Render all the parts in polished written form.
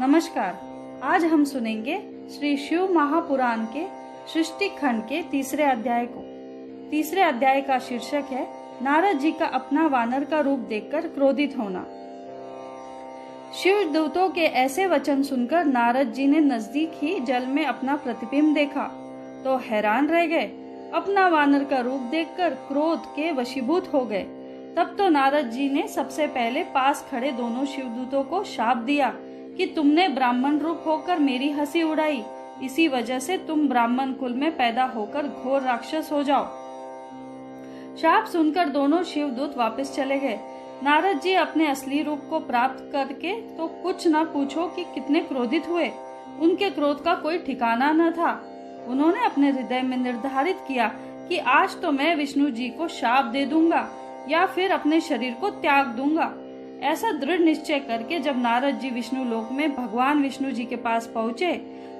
नमस्कार। आज हम सुनेंगे श्री शिव महापुराण के सृष्टि खंड के तीसरे अध्याय को। तीसरे अध्याय का शीर्षक है नारद जी का अपना वानर का रूप देखकर क्रोधित होना। शिव दूतों के ऐसे वचन सुनकर नारद जी ने नजदीक ही जल में अपना प्रतिबिंब देखा तो हैरान रह गए। अपना वानर का रूप देखकर क्रोध के वशीभूत हो गए। तब तो नारद जी ने सबसे पहले पास खड़े दोनों शिवदूतों को शाप दिया कि तुमने ब्राह्मण रूप होकर मेरी हंसी उड़ाई, इसी वजह से तुम ब्राह्मण कुल में पैदा होकर घोर राक्षस हो जाओ। शाप सुनकर दोनों शिवदूत वापस चले गए। नारद जी अपने असली रूप को प्राप्त करके तो कुछ न पूछो कि कितने क्रोधित हुए। उनके क्रोध का कोई ठिकाना न था। उन्होंने अपने हृदय में निर्धारित किया कि आज तो मैं विष्णु जी को शाप दे दूंगा या फिर अपने शरीर को त्याग दूंगा। ऐसा दृढ़ निश्चय करके जब नारद जी विष्णु लोक में भगवान विष्णु जी के पास पहुँचे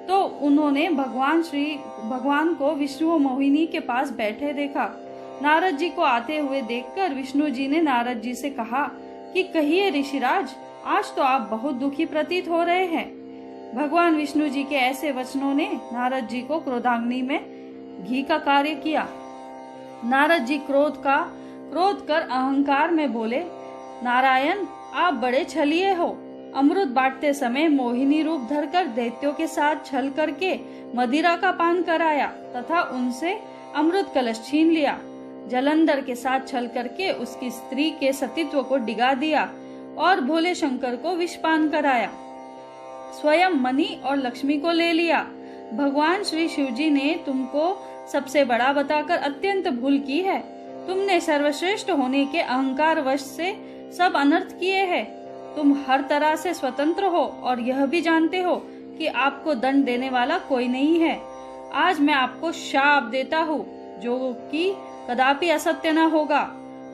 तो उन्होंने भगवान को विष्णु मोहिनी के पास बैठे देखा। नारद जी को आते हुए देखकर विष्णु जी ने नारद जी से कहा कि कहिए ऋषिराज, आज तो आप बहुत दुखी प्रतीत हो रहे हैं। भगवान विष्णु जी के ऐसे वचनों ने नारद जी को क्रोधाग्नि में घी का कार्य किया। नारद जी क्रोध कर अहंकार में बोले, नारायण, आप बड़े छलिए हो। अमृत बांटते समय मोहिनी रूप धरकर दैत्यों के साथ छल करके मदिरा का पान कराया तथा उनसे अमृत कलश छीन लिया। जलंधर के साथ छल करके उसकी स्त्री के सतीत्व को डिगा दिया और भोले शंकर को विषपान कराया। स्वयं मणि और लक्ष्मी को ले लिया। भगवान श्री शिवजी ने तुमको सबसे बड़ा बताकर अत्यंत भूल की है। तुमने सर्वश्रेष्ठ होने के अहंकार वश से सब अनर्थ किए हैं। तुम हर तरह से स्वतंत्र हो और यह भी जानते हो कि आपको दंड देने वाला कोई नहीं है। आज मैं आपको शाप देता हूँ जो कि कदापि असत्य न होगा।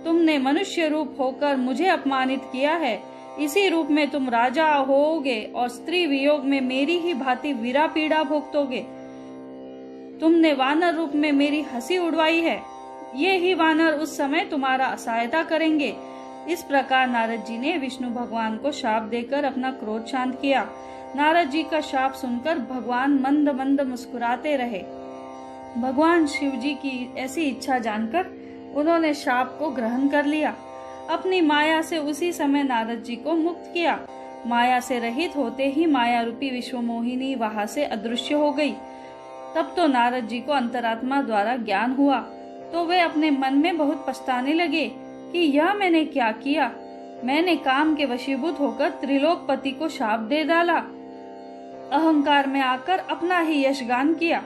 तुमने मनुष्य रूप होकर मुझे अपमानित किया है। इसी रूप में तुम राजा होगे और स्त्री वियोग में मेरी ही भांति वीरा पीड़ा भोगतोगे। तुमने वानर रूप में मेरी हंसी उड़वाई है। ये ही वानर उस समय तुम्हारा सहायता करेंगे। इस प्रकार नारद जी ने विष्णु भगवान को शाप देकर अपना क्रोध शांत किया। नारद जी का शाप सुनकर भगवान मंद मंद मुस्कुराते रहे। भगवान शिव जी की ऐसी इच्छा जानकर उन्होंने शाप को ग्रहण कर लिया। अपनी माया से उसी समय नारद जी को मुक्त किया। माया से रहित होते ही माया रूपी विश्व मोहिनी वहां से अदृश्य हो गई। तब तो नारद जी को अंतरात्मा द्वारा ज्ञान हुआ तो वे अपने मन में बहुत पछताने लगे कि यह मैंने क्या किया। मैंने काम के वशीभूत होकर त्रिलोकपति को शाप दे डाला। अहंकार में आकर अपना ही यशगान किया।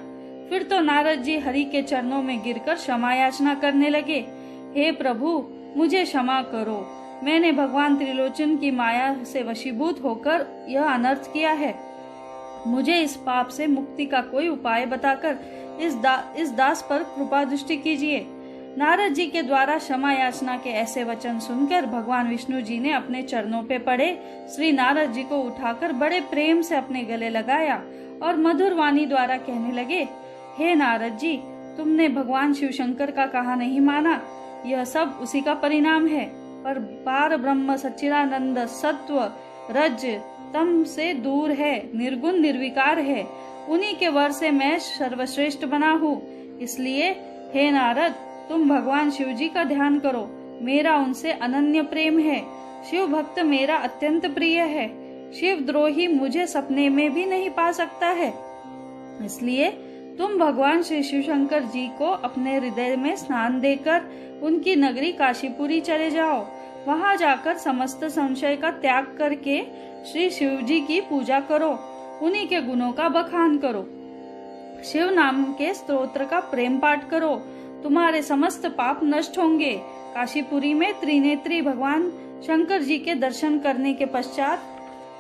फिर तो नारद जी हरि के चरणों में गिरकर क्षमा याचना करने लगे। हे प्रभु, मुझे क्षमा करो। मैंने भगवान त्रिलोचन की माया से वशीभूत होकर यह अनर्थ किया है। मुझे इस पाप से मुक्ति का कोई उपाय बताकर इस दास पर कृपा दृष्टि कीजिए। नारद जी के द्वारा क्षमा याचना के ऐसे वचन सुनकर भगवान विष्णु जी ने अपने चरणों पे पड़े श्री नारद जी को उठाकर बड़े प्रेम से अपने गले लगाया और मधुर वाणी द्वारा कहने लगे, हे नारद जी, तुमने भगवान शिव शंकर का कहा नहीं माना। यह सब उसी का परिणाम है। पर पार ब्रह्म सच्चिदानंद सत्व रज तम से दूर है, निर्गुण निर्विकार है। उन्हीं के वर से मैं सर्वश्रेष्ठ बना हूँ। इसलिए हे नारद, तुम भगवान शिव जी का ध्यान करो। मेरा उनसे अनन्य प्रेम है। शिव भक्त मेरा अत्यंत प्रिय है। शिव द्रोही मुझे सपने में भी नहीं पा सकता है। इसलिए तुम भगवान श्री शिव शंकर जी को अपने हृदय में स्नान देकर उनकी नगरी काशीपुरी चले जाओ। वहां जाकर समस्त संशय का त्याग करके श्री शिव जी की पूजा करो। उन्हीं के गुणों का बखान करो। शिव नाम के स्तोत्र का प्रेम पाठ करो। तुम्हारे समस्त पाप नष्ट होंगे। काशीपुरी में त्रिनेत्री भगवान शंकर जी के दर्शन करने के पश्चात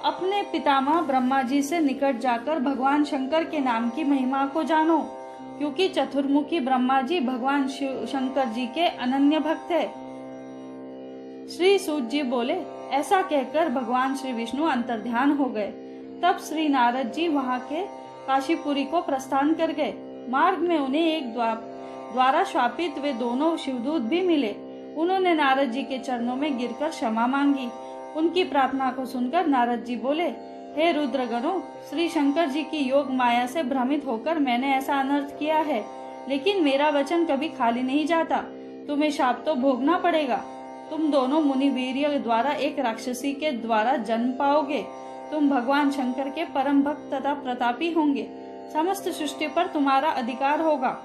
अपने पितामह ब्रह्मा जी से निकट जाकर भगवान शंकर के नाम की महिमा को जानो, क्योंकि चतुर्मुखी ब्रह्मा जी भगवान शिव शंकर जी के अनन्य भक्त है। श्री सूत जी बोले। ऐसा कहकर भगवान श्री विष्णु अंतर्ध्यान हो गए। तब श्री नारद जी वहां के काशीपुरी को प्रस्थान कर गए। मार्ग में उन्हें एक द्वारा शापित वे दोनों शिवदूत भी मिले। उन्होंने नारद जी के चरणों में गिरकर क्षमा मांगी। उनकी प्रार्थना को सुनकर नारद जी बोले, हे रुद्रगणों, श्री शंकर जी की योग माया से भ्रमित होकर मैंने ऐसा अनर्थ किया है, लेकिन मेरा वचन कभी खाली नहीं जाता। तुम्हें शाप तो भोगना पड़ेगा। तुम दोनों मुनि वीर्य द्वारा एक राक्षसी के द्वारा जन्म पाओगे। तुम भगवान शंकर के परम भक्त तथा प्रतापी होंगे। समस्त सृष्टि पर तुम्हारा अधिकार होगा।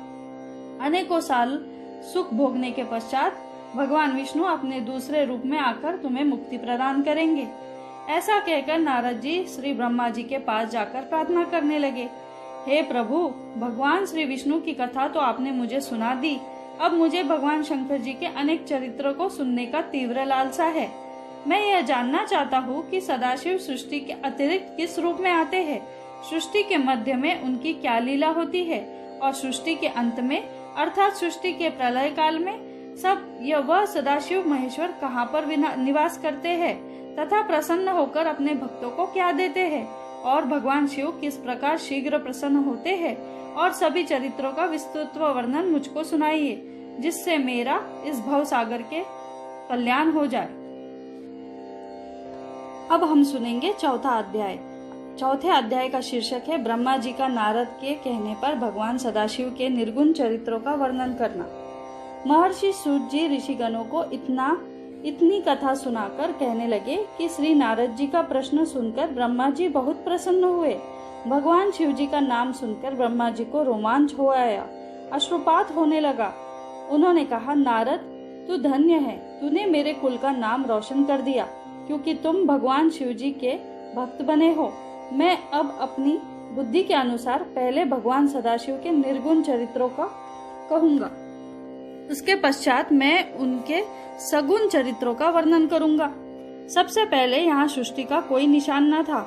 अनेकों साल सुख भोगने के पश्चात भगवान विष्णु अपने दूसरे रूप में आकर तुम्हें मुक्ति प्रदान करेंगे। ऐसा कहकर नारद जी श्री ब्रह्मा जी के पास जाकर प्रार्थना करने लगे। हे प्रभु, भगवान श्री विष्णु की कथा तो आपने मुझे सुना दी। अब मुझे भगवान शंकर जी के अनेक चरित्रों को सुनने का तीव्र लालसा है। मैं यह जानना चाहता हूँ कि सदाशिव सृष्टि के अतिरिक्त किस रूप में आते हैं, सृष्टि के मध्य में उनकी क्या लीला होती है, और सृष्टि के अंत में अर्थात सृष्टि के प्रलय काल में वह सदाशिव महेश्वर कहाँ पर निवास करते हैं तथा प्रसन्न होकर अपने भक्तों को क्या देते हैं, और भगवान शिव किस प्रकार शीघ्र प्रसन्न होते हैं, और सभी चरित्रों का विस्तृत वर्णन मुझको सुनाइए, जिससे मेरा इस भव सागर के कल्याण हो जाए। अब हम सुनेंगे चौथा अध्याय। चौथे अध्याय का शीर्षक है ब्रह्मा जी का नारद के कहने पर भगवान सदाशिव के निर्गुण चरित्रों का वर्णन करना। महर्षि सूत जी ऋषिगणों को इतनी कथा सुनाकर कहने लगे कि श्री नारद जी का प्रश्न सुनकर ब्रह्मा जी बहुत प्रसन्न हुए। भगवान शिव जी का नाम सुनकर ब्रह्मा जी को रोमांच हो आया, अश्रुपात होने लगा। उन्होंने कहा, नारद, तू धन्य है, तूने मेरे कुल का नाम रोशन कर दिया, क्योंकि तुम भगवान शिव जी के भक्त बने हो। मैं अब अपनी बुद्धि के अनुसार पहले भगवान सदाशिव के निर्गुण चरित्रों का कहूंगा, उसके पश्चात मैं उनके सगुण चरित्रों का वर्णन करूंगा। सबसे पहले यहाँ सृष्टि का कोई निशान न था।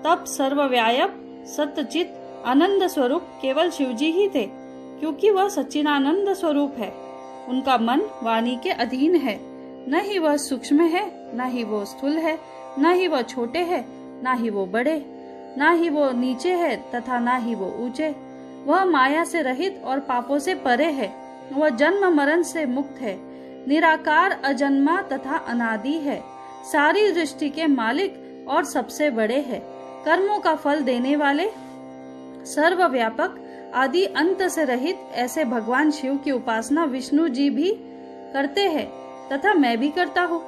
तब सर्वव्यापक सत्यचित आनंद स्वरूप केवल शिवजी ही थे, क्योंकि वह सच्चिदानंद स्वरूप है। उनका मन वाणी के अधीन है। न ही वह सूक्ष्म है, न ही वो स्थूल है, न ही वह छोटे है, न ही वो बड़े, न ही वो नीचे है तथा न ही वो ऊंचे। वह माया से रहित और पापों से परे है। वह जन्म मरण से मुक्त है, निराकार, अजन्मा तथा अनादि है, सारी दृष्टि के मालिक और सबसे बड़े है, कर्मों का फल देने वाले, सर्वव्यापक, आदि अंत से रहित। ऐसे भगवान शिव की उपासना विष्णु जी भी करते हैं तथा मैं भी करता हूँ।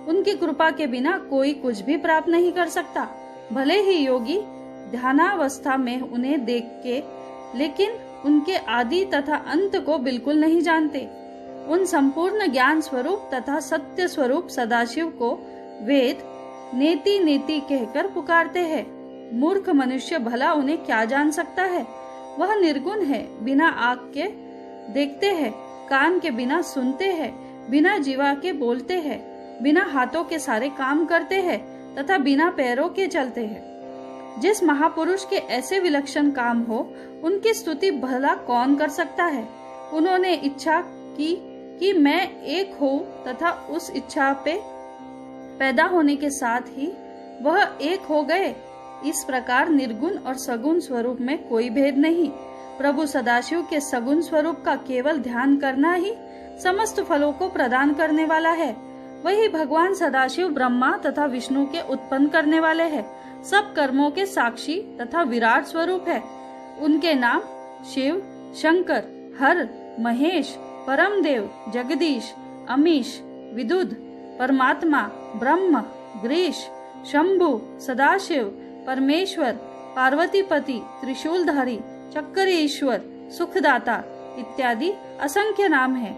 उनकी कृपा के बिना कोई कुछ भी प्राप्त नहीं कर सकता। भले ही योगी ध्यानावस्था में उन्हें देख के, लेकिन उनके आदि तथा अंत को बिल्कुल नहीं जानते। उन संपूर्ण ज्ञान स्वरूप तथा सत्य स्वरूप सदाशिव को वेद नेति नेति कहकर पुकारते हैं। मूर्ख मनुष्य भला उन्हें क्या जान सकता है। वह निर्गुण है, बिना आँख के देखते हैं, कान के बिना सुनते हैं, बिना जीवा के बोलते हैं, बिना हाथों के सारे काम करते हैं तथा बिना पैरों के चलते हैं। जिस महापुरुष के ऐसे विलक्षण काम हो, उनकी स्तुति भला कौन कर सकता है। उन्होंने इच्छा की कि मैं एक हूँ तथा उस इच्छा पे पैदा होने के साथ ही वह एक हो गए। इस प्रकार निर्गुण और सगुण स्वरूप में कोई भेद नहीं। प्रभु सदाशिव के सगुण स्वरूप का केवल ध्यान करना ही समस्त फलों को प्रदान करने वाला है। वही भगवान सदाशिव ब्रह्मा तथा विष्णु के उत्पन्न करने वाले हैं, सब कर्मों के साक्षी तथा विराट स्वरूप है। उनके नाम शिव, शंकर, हर, महेश, परम देव, जगदीश, अमीश, विदुद, परमात्मा, ब्रह्म, ग्रीश, शंभु, सदाशिव, परमेश्वर, पार्वतीपति, त्रिशूलधारी, चक्रेश्वर, सुखदाता इत्यादि असंख्य नाम है।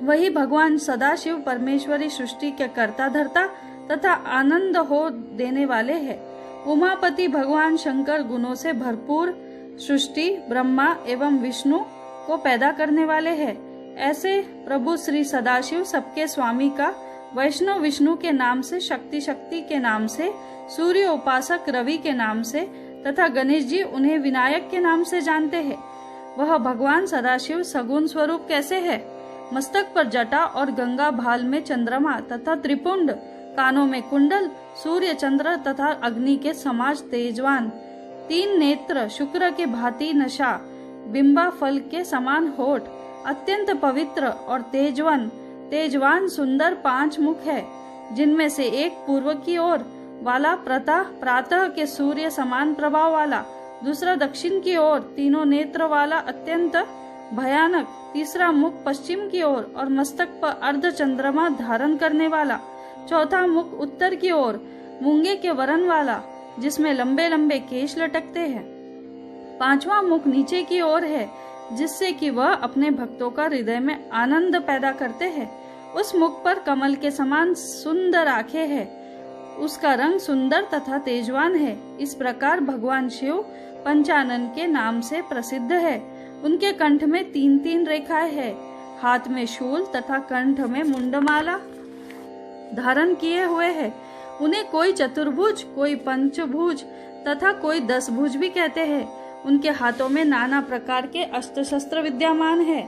वही भगवान सदाशिव परमेश्वरी सृष्टि के कर्ता धर्ता तथा आनंद हो देने वाले हैं। उमापति भगवान शंकर गुणों से भरपूर सृष्टि, ब्रह्मा एवं विष्णु को पैदा करने वाले हैं। ऐसे प्रभु श्री सदाशिव सबके स्वामी का वैष्णव विष्णु के नाम से, शक्ति के नाम से, सूर्य उपासक रवि के नाम से तथा गणेश जी उन्हें विनायक के नाम से जानते हैं। वह भगवान सदाशिव सगुण स्वरूप कैसे है। मस्तक पर जटा और गंगा भाल में चंद्रमा तथा त्रिपुंड, कानों में कुंडल, सूर्य चंद्र तथा अग्नि के समाज तेजवान, 3 नेत्र, शुक्र के भांति नशा, बिंबा फल के समान होठ, अत्यंत पवित्र और तेजवान सुंदर 5 मुख है, जिनमें से एक पूर्व की ओर, वाला प्रातः के सूर्य समान प्रभाव वाला, दूसरा दक्षिण की ओर तीनों नेत्र वाला अत्यंत भयानक, तीसरा मुख पश्चिम की ओर और मस्तक पर अर्ध चंद्रमा धारण करने वाला, चौथा मुख उत्तर की ओर मूंगे के वर्ण वाला जिसमें लंबे लंबे केश लटकते हैं, पांचवा मुख नीचे की ओर है जिससे कि वह अपने भक्तों का हृदय में आनंद पैदा करते हैं। उस मुख पर कमल के समान सुंदर आंखें हैं, उसका रंग सुंदर तथा तेजवान है। इस प्रकार भगवान शिव पंचानन के नाम से प्रसिद्ध है। उनके कंठ में 3-3 रेखाएं हैं, हाथ में शूल तथा कंठ में मुंडमाला धारण किए हुए है। उन्हें कोई चतुर्भुज, कोई पंचभुज तथा कोई 10 भुज भी कहते हैं। उनके हाथों में नाना प्रकार के अस्त्र शस्त्र विद्यमान है।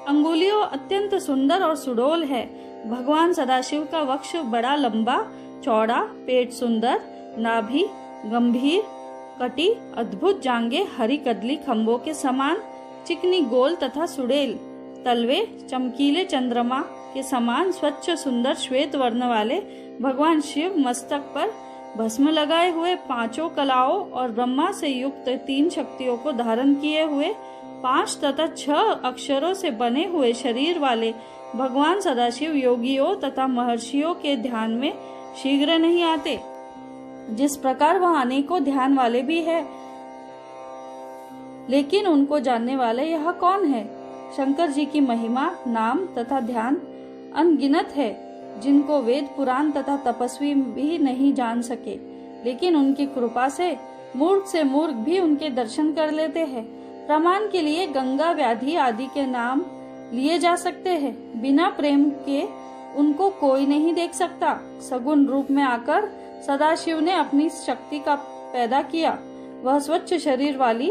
अंगुलियों अत्यंत सुंदर और सुडौल है। भगवान सदाशिव का वक्ष बड़ा लंबा चौड़ा, पेट सुंदर, नाभि गंभीर, कटी अद्भुत जांगे हरी कदली खंभों के समान चिकनी गोल तथा सुड़ेल, तलवे चमकीले चंद्रमा के समान स्वच्छ सुंदर श्वेत वर्ण वाले। भगवान शिव मस्तक पर भस्म लगाए हुए, 5 कलाओं और ब्रह्मा से युक्त 3 शक्तियों को धारण किए हुए, 5 तथा 6 अक्षरों से बने हुए शरीर वाले भगवान सदाशिव योगियों तथा महर्षियों के ध्यान में शीघ्र नहीं आते, जिस प्रकार वह अनेकों ध्यान वाले भी है, लेकिन उनको जानने वाले यह कौन है? शंकर जी की महिमा, नाम तथा ध्यान अनगिनत है, जिनको वेद पुराण तथा तपस्वी भी नहीं जान सके, लेकिन उनकी कृपा से मूर्ख भी उनके दर्शन कर लेते हैं। प्रमाण के लिए गंगा, व्याधि आदि के नाम लिए जा सकते हैं। बिना प्रेम के उनको कोई नहीं देख सकता। सगुण रूप में आकर सदाशिव ने अपनी शक्ति का पैदा किया। वह स्वच्छ शरीर वाली,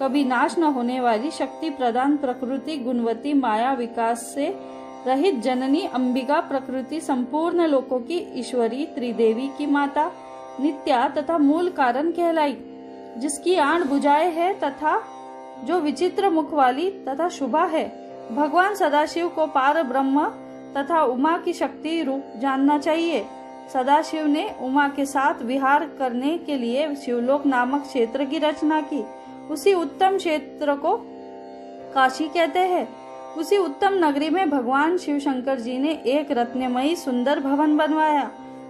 कभी नाश न होने वाली, शक्ति प्रदान, प्रकृति गुणवती, माया विकास से रहित जननी अंबिका, प्रकृति संपूर्ण लोकों की ईश्वरी, त्रिदेवी की माता, नित्या तथा मूल कारण कहलाई, जिसकी 8 भुजाएं है तथा जो विचित्र मुख वाली तथा शुभा है। भगवान सदाशिव को पार ब्रह्म तथा उमा की शक्ति रूप जानना चाहिए। सदाशिव ने उमा के साथ विहार करने के लिए शिवलोक नामक क्षेत्र की रचना की। उसी उत्तम क्षेत्र को काशी कहते हैं। उसी उत्तम नगरी में भगवान शिव शंकर जी ने एक रत्नमयी सुंदर भवन बनवाया।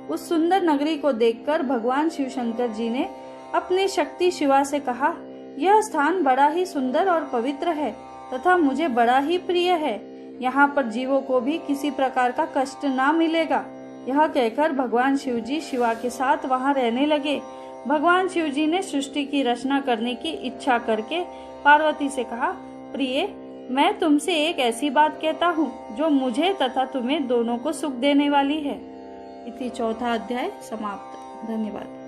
उस सुंदर नगरी को देखकर भगवान शिव शंकर जी ने अपनी शक्ति शिवा से कहा, यह स्थान बड़ा ही सुंदर और पवित्र है तथा मुझे बड़ा ही प्रिय है। यहाँ पर जीवों को भी किसी प्रकार का कष्ट ना मिलेगा। यह कहकर भगवान शिव जी शिवा के साथ वहाँ रहने लगे। भगवान शिव जी ने सृष्टि की रचना करने की इच्छा करके पार्वती से कहा, प्रिय, मैं तुमसे एक ऐसी बात कहता हूँ जो मुझे तथा तुम्हें दोनों को सुख देने वाली है। इति 4था अध्याय समाप्त। धन्यवाद।